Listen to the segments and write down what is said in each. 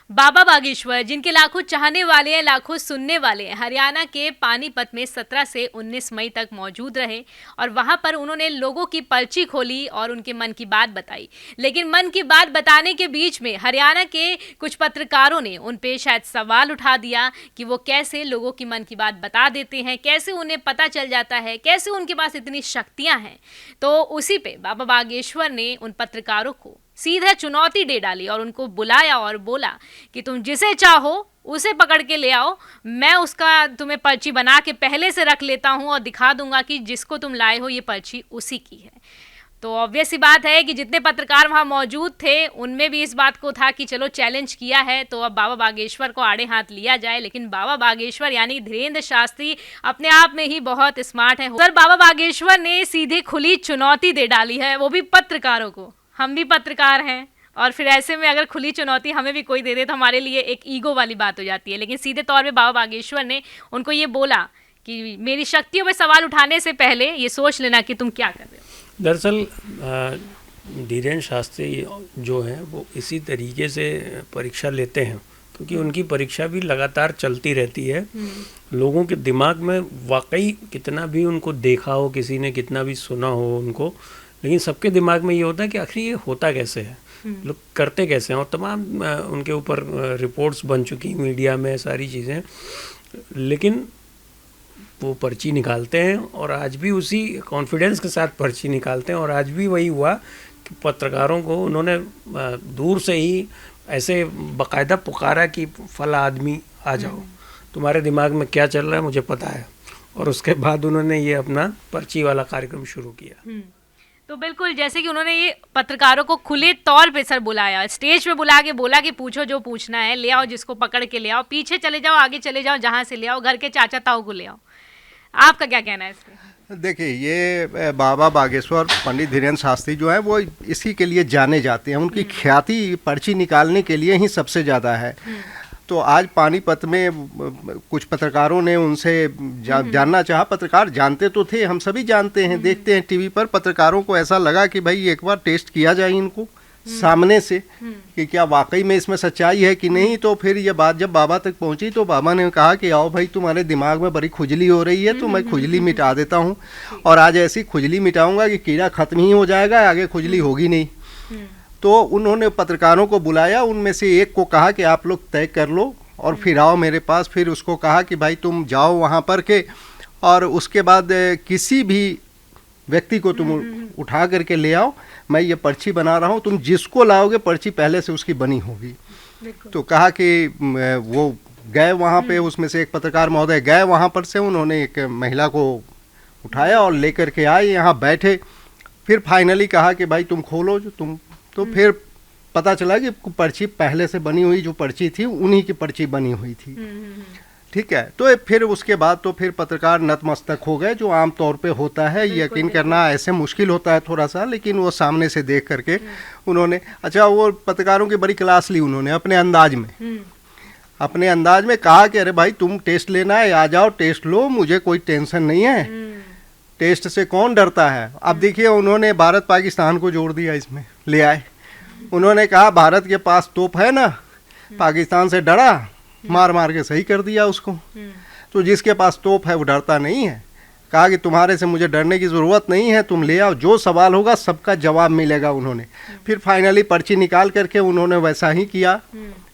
बाबा बागेश्वर, जिनके लाखों चाहने वाले हैं, लाखों सुनने वाले हैं, हरियाणा के पानीपत में 17 से 19 मई तक मौजूद रहे और वहां पर उन्होंने लोगों की पर्ची खोली और उनके मन की बात बताई। लेकिन मन की बात बताने के बीच में हरियाणा के कुछ पत्रकारों ने उन पे शायद सवाल उठा दिया कि वो कैसे लोगों की मन की बात बता देते हैं, कैसे उन्हें पता चल जाता है, कैसे उनके पास इतनी शक्तियां हैं। तो उसी पे बाबा बागेश्वर ने उन पत्रकारों को सीधा चुनौती दे डाली और उनको बुलाया और बोला कि तुम जिसे चाहो उसे पकड़ के ले आओ, मैं उसका तुम्हें पर्ची बना के पहले से रख लेता हूं और दिखा दूंगा कि जिसको तुम लाए हो ये पर्ची उसी की है। तो ऑब्वियस सी बात है कि जितने पत्रकार वहां मौजूद थे उनमें भी इस बात को था कि चलो चैलेंज किया है तो अब बाबा बागेश्वर को आड़े हाथ लिया जाए। लेकिन बाबा बागेश्वर यानी धीरेन्द्र शास्त्री अपने आप में ही बहुत स्मार्ट है सर। बाबा बागेश्वर ने सीधे खुली चुनौती दे डाली है, वो भी पत्रकारों को। हम भी पत्रकार हैं और फिर ऐसे में अगर खुली चुनौती हमें भी कोई दे दे तो हमारे लिए एक ईगो वाली बात हो जाती है। लेकिन सीधे तौर पे बाबा बागेश्वर ने उनको ये बोला कि मेरी शक्तियों पे सवाल उठाने से पहले ये सोच लेना कि तुम क्या कर रहे हो। दरअसल धीरेन्द्र शास्त्री जो हैं वो इसी तरीके से परीक्षा लेते हैं, क्योंकि उनकी परीक्षा भी लगातार चलती रहती है। लोगों के दिमाग में वाकई कितना भी उनको देखा हो किसी ने, कितना भी सुना हो उनको, लेकिन सबके दिमाग में ये होता है कि आखिर ये होता कैसे है, लोग करते कैसे हैं। और तमाम उनके ऊपर रिपोर्ट्स बन चुकी मीडिया में, सारी चीज़ें। लेकिन वो पर्ची निकालते हैं और आज भी उसी कॉन्फिडेंस के साथ पर्ची निकालते हैं। और आज भी वही हुआ कि पत्रकारों को उन्होंने दूर से ही ऐसे बाकायदा पुकारा कि फला आदमी आ जाओ, तुम्हारे दिमाग में क्या चल रहा है मुझे पता है। और उसके बाद उन्होंने ये अपना पर्ची वाला कार्यक्रम शुरू किया। तो बिल्कुल जैसे कि उन्होंने ये पत्रकारों को खुले तौर पे सर बुलाया, स्टेज पे बुला के बोला कि पूछो जो पूछना है, ले आओ जिसको पकड़ के ले आओ, पीछे चले जाओ, आगे चले जाओ, जहाँ से ले आओ, घर के चाचा ताऊ को ले आओ। आपका क्या कहना है इस पे? देखिए, ये बाबा बागेश्वर पंडित धीरेन्द्र शास्त्री जो है वो इसी के लिए जाने जाते हैं। उनकी ख्याति पर्ची निकालने के लिए ही सबसे ज़्यादा है। तो आज पानीपत में कुछ पत्रकारों ने उनसे जानना चाहा। पत्रकार जानते तो थे, हम सभी जानते हैं, देखते हैं टीवी पर। पत्रकारों को ऐसा लगा कि भाई एक बार टेस्ट किया जाए इनको सामने से कि क्या वाकई में इसमें सच्चाई है कि नहीं। तो फिर ये बात जब बाबा तक पहुंची तो बाबा ने कहा कि आओ भाई, तुम्हारे दिमाग में बड़ी खुजली हो रही है तो मैं खुजली मिटा देता हूँ, और आज ऐसी खुजली मिटाऊंगा कि कीड़ा खत्म ही हो जाएगा, आगे खुजली होगी नहीं। तो उन्होंने पत्रकारों को बुलाया, उनमें से एक को कहा कि आप लोग तय कर लो और फिर आओ मेरे पास। फिर उसको कहा कि भाई तुम जाओ वहाँ पर के, और उसके बाद किसी भी व्यक्ति को तुम उठा करके ले आओ, मैं ये पर्ची बना रहा हूँ, तुम जिसको लाओगे पर्ची पहले से उसकी बनी होगी। तो कहा कि वो गए वहाँ पे, उसमें से एक पत्रकार महोदय गए वहाँ पर से, उन्होंने एक महिला को उठाया और लेकर के आए, यहाँ बैठे। फिर फाइनली कहा कि भाई तुम खोलो जो तुम। तो फिर पता चला कि पर्ची पहले से बनी हुई जो पर्ची थी उन्हीं की पर्ची बनी हुई थी। ठीक है। तो फिर उसके बाद तो फिर पत्रकार नतमस्तक हो गए, जो आम तौर पे होता है। यकीन करना ऐसे मुश्किल होता है थोड़ा सा, लेकिन वो सामने से देख करके उन्होंने, अच्छा, वो पत्रकारों की बड़ी क्लास ली उन्होंने अपने अंदाज में। अपने अंदाज में कहा कि अरे भाई तुम टेस्ट लेना है, आ जाओ टेस्ट लो, मुझे कोई टेंशन नहीं है, टेस्ट से कौन डरता है। अब देखिए, उन्होंने भारत पाकिस्तान को जोड़ दिया इसमें, ले आए। उन्होंने कहा भारत के पास तोप है ना, पाकिस्तान से डरा, मार मार के सही कर दिया उसको। तो जिसके पास तोप है वो डरता नहीं है। कहा कि तुम्हारे से मुझे डरने की ज़रूरत नहीं है, तुम ले आओ, जो सवाल होगा सबका जवाब मिलेगा। उन्होंने फिर फाइनली पर्ची निकाल करके उन्होंने वैसा ही किया।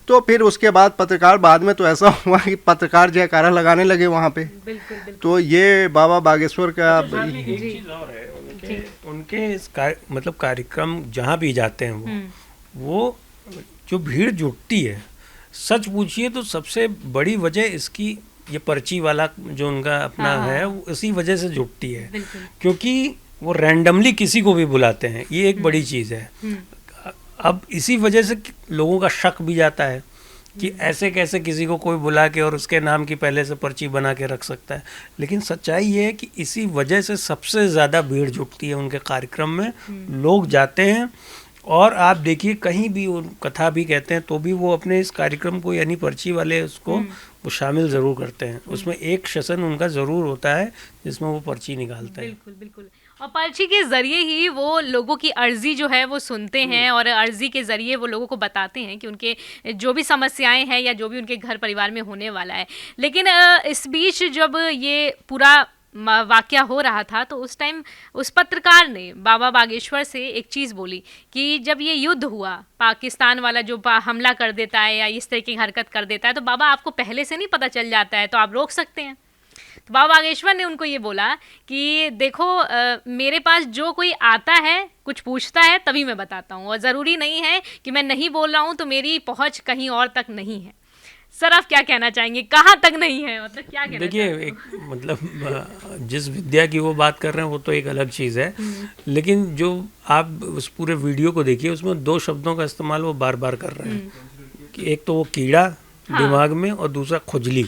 तो फिर उसके बाद पत्रकार, बाद में तो ऐसा हुआ कि पत्रकार जयकारा लगाने लगे वहाँ पे। तो ये बाबा बागेश्वर का एक चीज़ और है उनके इस मतलब कार्यक्रम जहाँ भी जाते हैं वो जो भीड़ जुटती है, सच पूछिए तो सबसे बड़ी वजह इसकी ये पर्ची वाला जो उनका अपना है वो इसी वजह से जुटती है, क्योंकि वो रैंडमली किसी को भी बुलाते हैं। ये एक बड़ी चीज़ है। अब इसी वजह से लोगों का शक भी जाता है कि ऐसे कैसे किसी को कोई बुला के और उसके नाम की पहले से पर्ची बना के रख सकता है। लेकिन सच्चाई ये है कि इसी वजह से सबसे ज़्यादा भीड़ जुटती है उनके कार्यक्रम में, लोग जाते हैं। और आप देखिए, कहीं भी वो कथा भी कहते हैं तो भी वो अपने इस कार्यक्रम को, यानी पर्ची वाले उसको वो शामिल ज़रूर करते हैं। उसमें एक सेशन उनका ज़रूर होता है जिसमें वो पर्ची निकालते हैं। बिल्कुल बिल्कुल। और पर्ची के जरिए ही वो लोगों की अर्जी जो है वो सुनते हैं और अर्जी के जरिए वो लोगों को बताते हैं कि उनके जो भी समस्याएं हैं या जो भी उनके घर परिवार में होने वाला है। लेकिन इस बीच जब ये पूरा वाकया हो रहा था तो उस टाइम उस पत्रकार ने बाबा बागेश्वर से एक चीज़ बोली कि जब ये युद्ध हुआ, पाकिस्तान वाला जो हमला कर देता है या इस तरह की हरकत कर देता है तो बाबा आपको पहले से नहीं पता चल जाता है तो आप रोक सकते हैं। तो बाबा बागेश्वर ने उनको ये बोला कि देखो मेरे पास जो कोई आता है कुछ पूछता है तभी मैं बताता हूँ और ज़रूरी नहीं है कि मैं नहीं बोल रहा हूँ तो मेरी पहुँच कहीं और तक नहीं है। सर आप क्या कहना चाहेंगे, कहाँ तक नहीं है, मतलब क्या कहना देखिए एक मतलब जिस विद्या की वो बात कर रहे हैं वो तो एक अलग चीज़ है, लेकिन जो आप उस पूरे वीडियो को देखिए उसमें दो शब्दों का इस्तेमाल वो बार बार कर रहे हैं कि एक तो वो कीड़ा दिमाग में और दूसरा खुजली।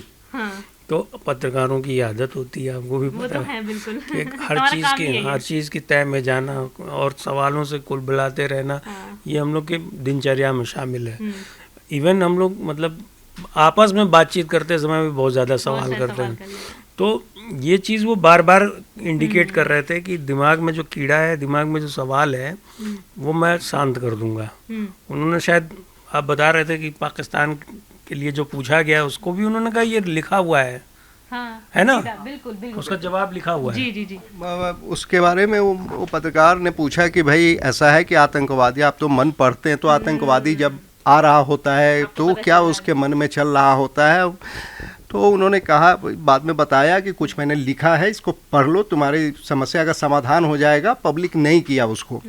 तो पत्रकारों की आदत होती है, आपको भी पता है बिल्कुल कि हर चीज़ की तय में जाना और सवालों से कुल बुलाते रहना, ये हम लोग के दिनचर्या में शामिल है। इवन हम लोग मतलब आपस में बातचीत करते समय भी बहुत ज़्यादा सवाल करते हैं। तो ये चीज़ वो बार बार इंडिकेट कर रहे थे कि दिमाग में जो कीड़ा है, दिमाग में जो सवाल है वो मैं शांत कर दूंगा। उन्होंने शायद आप बता रहे थे कि पाकिस्तान के लिए जो पूछा गया उसको भी उन्होंने कहा ये लिखा हुआ है। हाँ, है ना, बिल्कुल बिल्कुल उसका जवाब लिखा हुआ जी, है। जी, जी। उसके बारे में वो पत्रकार ने पूछा कि भाई ऐसा है कि आतंकवादी, आप तो मन पढ़ते हैं, तो आतंकवादी जब आ रहा होता है तो क्या उसके मन में चल रहा होता है। तो उन्होंने कहा, बाद में बताया कि कुछ मैंने लिखा है, इसको पढ़ लो, तुम्हारी समस्या का समाधान हो जाएगा। पब्लिक नहीं किया उसको।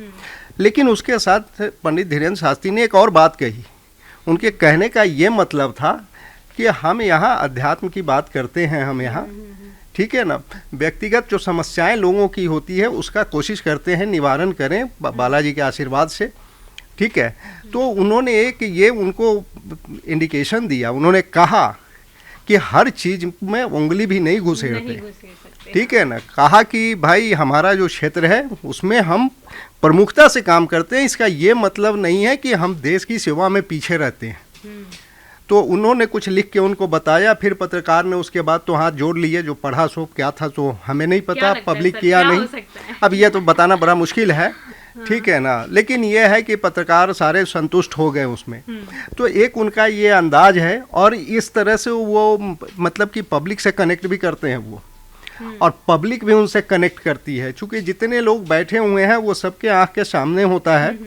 लेकिन उसके साथ पंडित धीरेन्द्र शास्त्री ने एक और बात कही। उनके कहने का ये मतलब था कि हम यहाँ अध्यात्म की बात करते हैं, हम यहाँ ठीक है ना, व्यक्तिगत जो समस्याएं लोगों की होती है उसका कोशिश करते हैं निवारण करें बालाजी के आशीर्वाद से, ठीक है। तो उन्होंने एक ये उनको इंडिकेशन दिया, उन्होंने कहा कि हर चीज़ में उंगली भी नहीं घुसेड़ते, ठीक है ना। कहा कि भाई हमारा जो क्षेत्र है उसमें हम प्रमुखता से काम करते हैं, इसका ये मतलब नहीं है कि हम देश की सेवा में पीछे रहते हैं। तो उन्होंने कुछ लिख के उनको बताया, फिर पत्रकार ने उसके बाद तो हाथ जोड़ लिए, जो पढ़ा सो क्या था तो हमें नहीं पता, पब्लिक किया नहीं, अब यह तो बताना बड़ा मुश्किल है, ठीक है ना। लेकिन ये है कि पत्रकार सारे संतुष्ट हो गए उसमें। तो एक उनका ये अंदाज है और इस तरह से वो मतलब कि पब्लिक से कनेक्ट भी करते हैं वो, और पब्लिक भी उनसे कनेक्ट करती है। चूँकि जितने लोग बैठे हुए हैं वो सबके आँख के सामने होता है,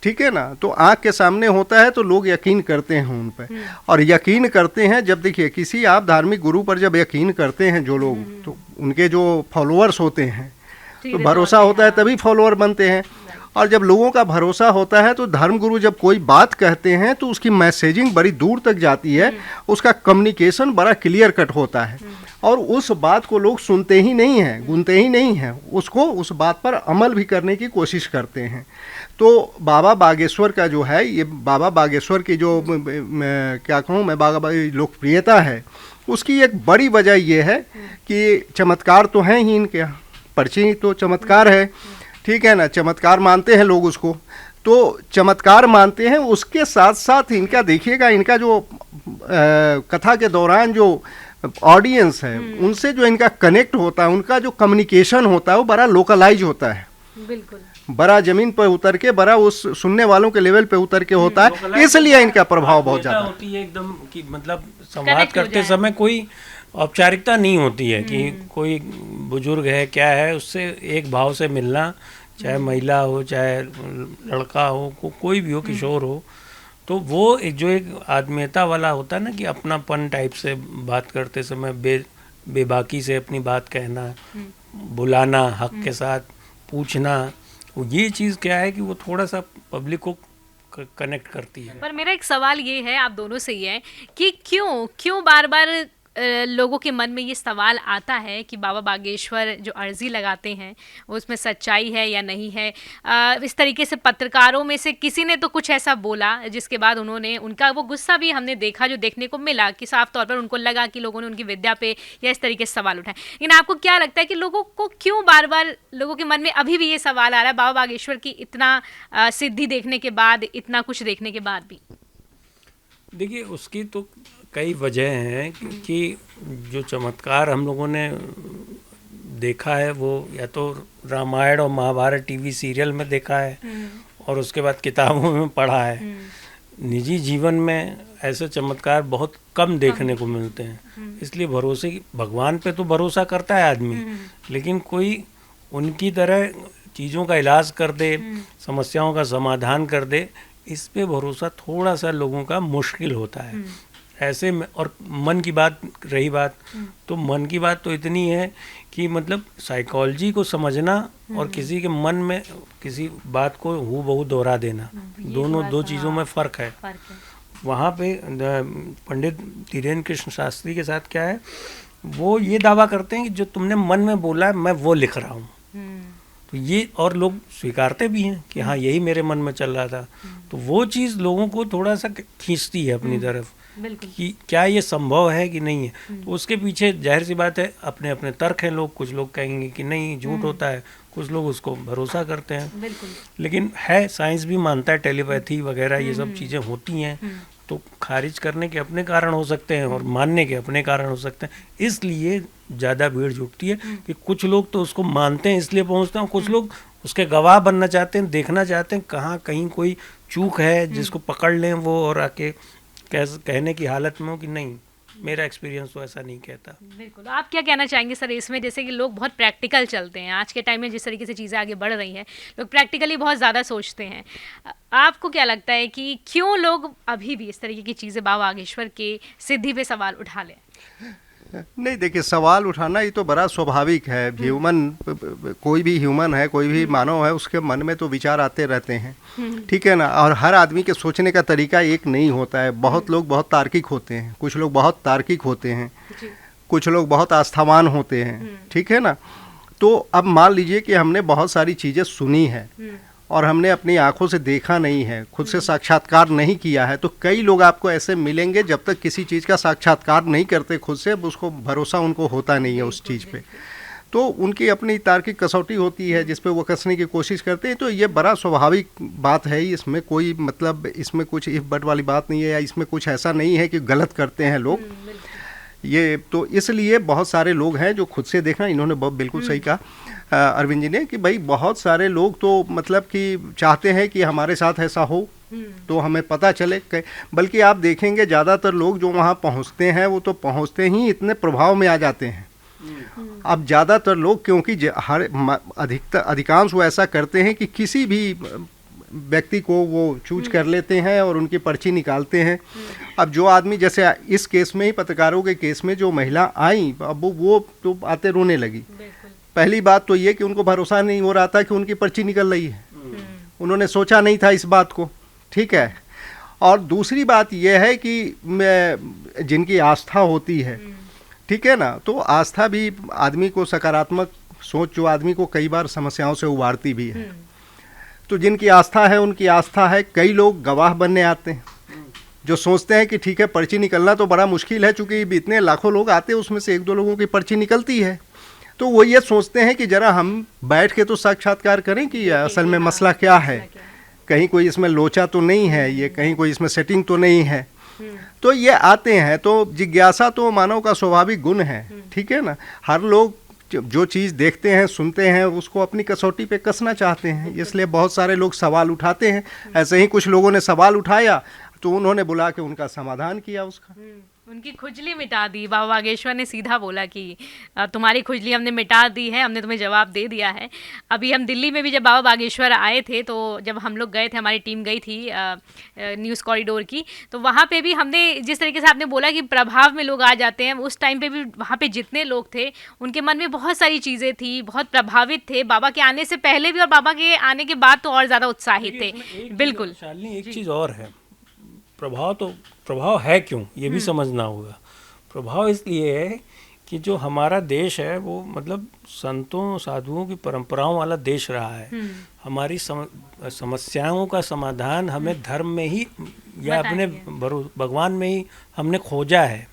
ठीक है ना। तो आँख के सामने होता है तो लोग यकीन करते हैं उन पर, और यकीन करते हैं जब देखिए किसी आप धार्मिक गुरु पर जब यकीन करते हैं जो लोग, तो उनके जो फॉलोअर्स होते हैं तो भरोसा होता है तभी फॉलोअर बनते हैं। और जब लोगों का भरोसा होता है तो धर्मगुरु जब कोई बात कहते हैं तो उसकी मैसेजिंग बड़ी दूर तक जाती है, उसका कम्युनिकेशन बड़ा क्लियर कट होता है, और उस बात को लोग सुनते ही नहीं हैं, गुनते ही नहीं हैं, उसको उस बात पर अमल भी करने की कोशिश करते हैं। तो बाबा बागेश्वर का जो है, ये बाबा बागेश्वर की जो क्या कहूँ मैं, बाबा लोकप्रियता है उसकी एक बड़ी वजह ये है कि चमत्कार तो हैं ही इनके, पर्ची तो चमत्कार है, ठीक है ना। चमत्कार मानते हैं लोग उसको, तो चमत्कार मानते हैं, उसके साथ साथ इनका देखिएगा, इनका जो कथा के दौरान जो ऑडियंस है उनसे जो इनका कनेक्ट होता है, उनका जो कम्युनिकेशन होता है वो बड़ा लोकलाइज होता है, बिल्कुल बड़ा जमीन पर उतर के, बड़ा उस सुनने वालों के लेवल पे उतर के होता है, इसलिए इनका प्रभाव बहुत ज़्यादा होती है एकदम कि मतलब संवाद करते समय कोई औपचारिकता नहीं होती है कि कोई बुजुर्ग है क्या है, उससे एक भाव से मिलना, चाहे महिला हो चाहे लड़का हो, कोई भी हो, किशोर हो, तो वो एक जो एक आत्मीयता वाला होता है ना कि अपनापन टाइप से बात करते समय बेबाकी से अपनी बात कहना, बुलाना, हक के साथ पूछना, ये चीज़ क्या है कि वो थोड़ा सा पब्लिक को कनेक्ट करती है। पर मेरा एक सवाल ये है आप दोनों से ही है कि क्यों बार बार लोगों के मन में ये सवाल आता है कि बाबा बागेश्वर जो अर्जी लगाते हैं उसमें सच्चाई है या नहीं है। इस तरीके से पत्रकारों में से किसी ने तो कुछ ऐसा बोला जिसके बाद उन्होंने, उनका वो गुस्सा भी हमने देखा, जो देखने को मिला कि साफ तौर पर उनको लगा कि लोगों ने उनकी विद्या पे या इस तरीके से सवाल उठाए। लेकिन आपको क्या लगता है कि लोगों को क्यों बार बार लोगों के मन में अभी भी ये सवाल आ रहा है बाबा बागेश्वर की इतना सिद्धि देखने के बाद, इतना कुछ देखने के बाद भी? देखिए उसकी तो कई वजह हैं कि जो चमत्कार हम लोगों ने देखा है वो या तो रामायण और महाभारत टीवी सीरियल में देखा है और उसके बाद किताबों में पढ़ा है। निजी जीवन में ऐसे चमत्कार बहुत कम देखने को मिलते हैं। इसलिए भगवान पे तो भरोसा करता है आदमी, लेकिन कोई उनकी तरह चीज़ों का इलाज कर दे, समस्याओं का समाधान कर दे, इस पे भरोसा थोड़ा सा लोगों का मुश्किल होता है। ऐसे में और मन की बात रही बात, तो मन की बात तो इतनी है कि मतलब साइकोलॉजी को समझना और किसी के मन में किसी बात को हूबहू दोहरा देना, दोनों दो चीज़ों में फ़र्क है। वहाँ पे पंडित धीरेन्द्र कृष्ण शास्त्री के साथ क्या है, वो ये दावा करते हैं कि जो तुमने मन में बोला है मैं वो लिख रहा हूँ। तो ये और लोग स्वीकारते भी हैं कि हाँ यही मेरे मन में चल रहा था। तो वो चीज़ लोगों को थोड़ा सा खींचती है अपनी तरफ कि क्या ये संभव है कि नहीं है। तो उसके पीछे जाहिर सी बात है अपने अपने तर्क हैं लोग। कुछ लोग कहेंगे कि नहीं झूठ होता है, कुछ लोग उसको भरोसा करते हैं। लेकिन है, साइंस भी मानता है टेलीपैथी वगैरह ये सब चीज़ें होती हैं। तो खारिज करने के अपने कारण हो सकते हैं और मानने के अपने कारण हो सकते हैं। इसलिए ज़्यादा भीड़ जुटती है कि कुछ लोग तो उसको मानते हैं इसलिए पहुंचते हैं, कुछ लोग उसके गवाह बनना चाहते हैं, देखना चाहते हैं कहाँ कहीं कोई चूक है जिसको पकड़ लें वो और आके कहने की हालत में हो कि नहीं मेरा एक्सपीरियंस तो ऐसा नहीं कहता। बिल्कुल। आप क्या कहना चाहेंगे सर इसमें, जैसे कि लोग बहुत प्रैक्टिकल चलते हैं आज के टाइम में, जिस तरीके से चीज़ें आगे बढ़ रही हैं लोग प्रैक्टिकली बहुत ज़्यादा सोचते हैं। आपको क्या लगता है कि क्यों लोग अभी भी इस तरीके की चीज़ें बाबा बागेश्वर के सिद्धि पे सवाल उठा लें? नहीं, देखिए सवाल उठाना ये तो बड़ा स्वाभाविक है। ह्यूमन, कोई भी ह्यूमन है, कोई भी मानव है, उसके मन में तो विचार आते रहते हैं, ठीक है ना। और हर आदमी के सोचने का तरीका एक नहीं होता है। बहुत लोग बहुत तार्किक होते हैं, कुछ लोग बहुत तार्किक होते हैं, कुछ लोग बहुत आस्थावान होते हैं, ठीक है ना। तो अब मान लीजिए कि हमने बहुत सारी चीज़ें सुनी है और हमने अपनी आंखों से देखा नहीं है, खुद से साक्षात्कार नहीं किया है। तो कई लोग आपको ऐसे मिलेंगे जब तक किसी चीज़ का साक्षात्कार नहीं करते खुद से, अब उसको भरोसा उनको होता नहीं है उस चीज़ पे। तो उनकी अपनी तार्किक कसौटी होती है जिस पे वो कसने की कोशिश करते हैं। तो ये बड़ा स्वाभाविक बात है, इसमें कोई मतलब इसमें कुछ इफ बट वाली बात नहीं है, या इसमें कुछ ऐसा नहीं है कि गलत करते हैं लोग। ये तो इसलिए बहुत सारे लोग हैं जो खुद से देखना, इन्होंने बहुत बिल्कुल सही कहा अरविंद जी ने कि भाई बहुत सारे लोग तो मतलब कि चाहते हैं कि हमारे साथ ऐसा हो तो हमें पता चले। बल्कि आप देखेंगे ज़्यादातर लोग जो वहाँ पहुँचते हैं वो तो पहुँचते ही इतने प्रभाव में आ जाते हैं। अब ज़्यादातर लोग क्योंकि अधिकांश वो ऐसा करते हैं कि किसी भी व्यक्ति को वो चूज कर लेते हैं और उनकी पर्ची निकालते हैं। अब जो आदमी, जैसे इस केस में ही पत्रकारों के केस में जो महिला आई, अब वो तो आते रोने लगी। पहली बात तो ये कि उनको भरोसा नहीं हो रहा था कि उनकी पर्ची निकल रही है, उन्होंने सोचा नहीं था इस बात को, ठीक है। और दूसरी बात यह है कि जिनकी आस्था होती है, ठीक है ना, तो आस्था भी आदमी को, सकारात्मक सोच जो आदमी को कई बार समस्याओं से उबारती भी है। तो जिनकी आस्था है उनकी आस्था है। कई लोग गवाह बनने आते हैं जो सोचते हैं कि ठीक है पर्ची निकलना तो बड़ा मुश्किल है, चूँकि इतने लाखों लोग आते हैं उसमें से एक दो लोगों की पर्ची निकलती है। तो वो ये सोचते हैं कि ज़रा हम बैठ के तो साक्षात्कार करें कि असल में मसला क्या है, कहीं कोई इसमें लोचा तो नहीं है, ये कहीं कोई इसमें सेटिंग तो नहीं है। तो ये आते हैं। तो जिज्ञासा तो मानव का स्वाभाविक गुण है, ठीक है ना। हर लोग जो चीज़ देखते हैं, सुनते हैं, उसको अपनी कसौटी पे कसना चाहते हैं, इसलिए बहुत सारे लोग सवाल उठाते हैं। ऐसे ही कुछ लोगों ने सवाल उठाया तो उन्होंने बुला के उनका समाधान किया, उसका उनकी खुजली मिटा दी। बाबा बागेश्वर ने सीधा बोला कि तुम्हारी खुजली हमने मिटा दी है, हमने तुम्हें जवाब दे दिया है। अभी हम दिल्ली में भी जब बाबा बागेश्वर आए थे, तो जब हम लोग गए थे, हमारी टीम गई थी न्यूज़ कॉरिडोर की, तो वहाँ पे भी हमने जिस तरीके से आपने बोला कि प्रभाव में लोग आ जाते हैं, उस टाइम पे भी वहाँ पे जितने लोग थे उनके मन में बहुत सारी चीज़ें थी, बहुत प्रभावित थे बाबा के आने से पहले भी, और बाबा के आने के बाद तो और ज़्यादा उत्साहित थे। बिल्कुल। एक चीज़ और है, प्रभाव है क्यों ये भी समझना होगा। प्रभाव इसलिए है कि जो हमारा देश है वो मतलब संतों साधुओं की परंपराओं वाला देश रहा है। हमारी समस्याओं का समाधान हमें धर्म में ही या अपने भगवान में ही हमने खोजा है।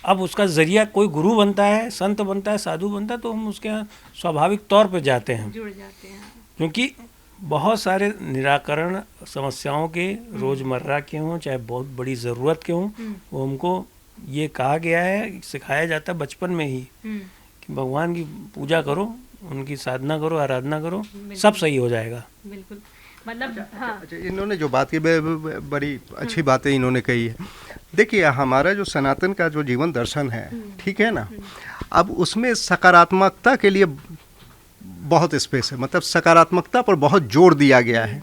अब उसका जरिया कोई गुरु बनता है, संत बनता है, साधु बनता है, तो हम उसके यहाँ स्वाभाविक तौर पे जाते हैं, जुड़ जाते हैं। क्योंकि बहुत सारे निराकरण समस्याओं के रोज़मर्रा के हों चाहे बहुत बड़ी ज़रूरत के हों, वो हमको ये कहा गया है, सिखाया जाता है बचपन में ही कि भगवान की पूजा करो, उनकी साधना करो, आराधना करो, सब सही हो जाएगा। बिल्कुल, मतलब हाँ। अच्छा, इन्होंने जो बात की बड़ी अच्छी बातें इन्होंने कही है। देखिए, हमारा जो सनातन का जो जीवन दर्शन है, ठीक है ना, अब उसमें सकारात्मकता के लिए बहुत स्पेस है, मतलब सकारात्मकता पर बहुत जोर दिया गया है।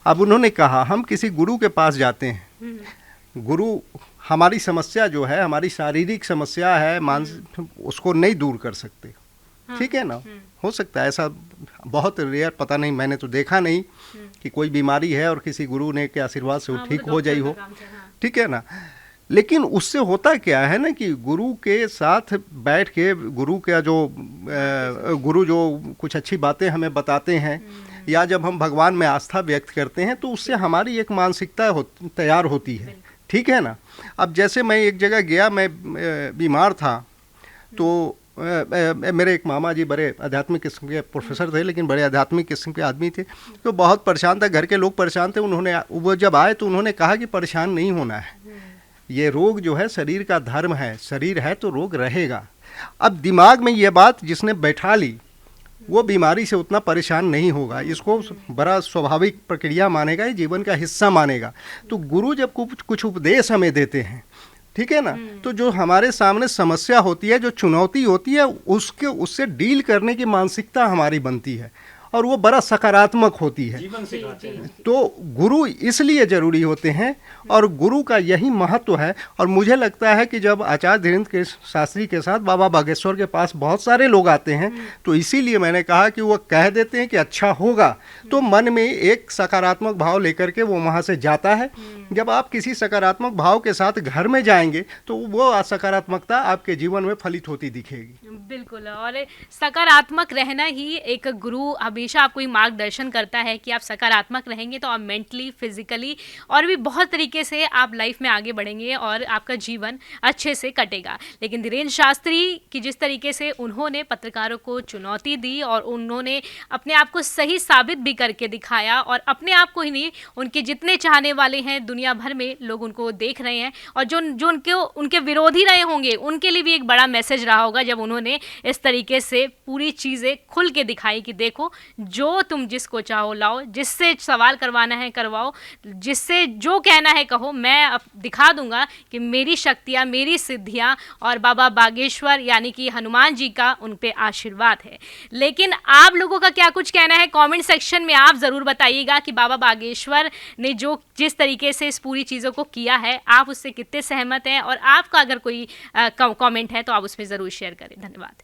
अब उन्होंने कहा हम किसी गुरु के पास जाते हैं, गुरु हमारी समस्या जो है, हमारी शारीरिक समस्या है, उसको नहीं दूर कर सकते, ठीक है ना। हो सकता है ऐसा, बहुत रेयर, पता नहीं, मैंने तो देखा नहीं कि कोई बीमारी है और किसी गुरु ने के आशीर्वाद से वो ठीक हो जाई हो, ठीक है ना। लेकिन उससे होता क्या है ना कि गुरु के साथ बैठ के गुरु जो कुछ अच्छी बातें हमें बताते हैं, या जब हम भगवान में आस्था व्यक्त करते हैं, तो उससे हमारी एक मानसिकता तैयार होती है, ठीक है ना। अब जैसे मैं एक जगह गया, मैं बीमार था, तो मेरे एक मामा जी बड़े आध्यात्मिक किस्म के प्रोफेसर थे, लेकिन बड़े आध्यात्मिक किस्म के आदमी थे, तो बहुत परेशान था, घर के लोग परेशान थे। वो जब आए तो उन्होंने कहा कि परेशान नहीं होना है, ये रोग जो है शरीर का धर्म है, शरीर है तो रोग रहेगा। अब दिमाग में ये बात जिसने बैठा ली, वो बीमारी से उतना परेशान नहीं होगा, इसको बड़ा स्वाभाविक प्रक्रिया मानेगा, ये जीवन का हिस्सा मानेगा। तो गुरु जब कुछ उपदेश हमें देते हैं, ठीक है ना, तो जो हमारे सामने समस्या होती है, जो चुनौती होती है, उससे डील करने की मानसिकता हमारी बनती है, और वो बड़ा सकारात्मक होती है। जीवन सिखाते हैं। तो गुरु इसलिए जरूरी होते हैं, और गुरु का यही महत्व है। और मुझे लगता है कि जब आचार्य धीरेन्द्र शास्त्री के साथ बाबा बागेश्वर के पास बहुत सारे लोग आते हैं, तो इसीलिए मैंने कहा कि वो कह देते हैं कि अच्छा होगा, तो मन में एक सकारात्मक भाव लेकर के वो वहाँ से जाता है। जब आप किसी सकारात्मक भाव के साथ घर में जाएंगे, तो वो सकारात्मकता आपके जीवन में फलित होती दिखेगी। बिल्कुल, और सकारात्मक रहना ही एक गुरु हमेशा आपको ये मार्गदर्शन करता है कि आप सकारात्मक रहेंगे तो आप मेंटली, फिजिकली और भी बहुत तरीके से आप लाइफ में आगे बढ़ेंगे और आपका जीवन अच्छे से कटेगा। लेकिन धीरेन्द्र शास्त्री की जिस तरीके से उन्होंने पत्रकारों को चुनौती दी और उन्होंने अपने आप को सही साबित भी करके दिखाया, और अपने आप को ही नहीं, उनके जितने चाहने वाले हैं दुनिया भर में लोग उनको देख रहे हैं, और जो उनके विरोधी रहे होंगे उनके लिए भी एक बड़ा मैसेज रहा होगा जब उन्होंने इस तरीके से पूरी चीज़ें खुल के दिखाई कि देखो, जो तुम जिसको चाहो लाओ, जिससे सवाल करवाना है करवाओ, जिससे जो कहना है कहो, मैं अब दिखा दूंगा कि मेरी शक्तियाँ, मेरी सिद्धियाँ और बाबा बागेश्वर यानी कि हनुमान जी का उन पे आशीर्वाद है। लेकिन आप लोगों का क्या कुछ कहना है कमेंट सेक्शन में आप ज़रूर बताइएगा कि बाबा बागेश्वर ने जिस तरीके से इस पूरी चीज़ों को किया है, आप उससे कितने सहमत हैं, और आपका अगर कोई कमेंट है तो आप उसमें ज़रूर शेयर करें। धन्यवाद।